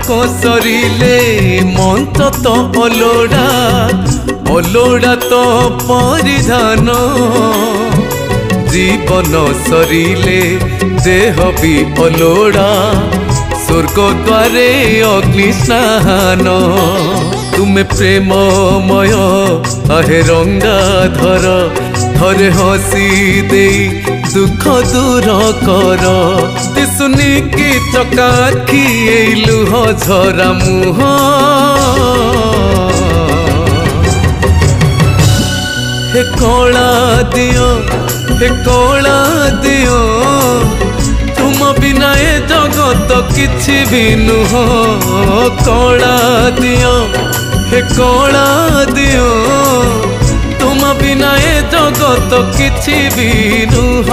को सरिले मंत्र तो अलोड़ा अलोड़ा तो परिधान जीवन सरिले देह भी अलोड़ा स्वर्ग द्वारे अग्नि स्नान तुम्हें प्रेममय आहे रंगाधर थरे हसी दे दुख दूर कर दिसुनी की चकाखी लुह झरा मुह हे कला दियो हे कला दियो तुम बिना ए जगत किछि भी नुह कला दियो हे कला दियो तुम बिना ए जगत किछि भी नुह।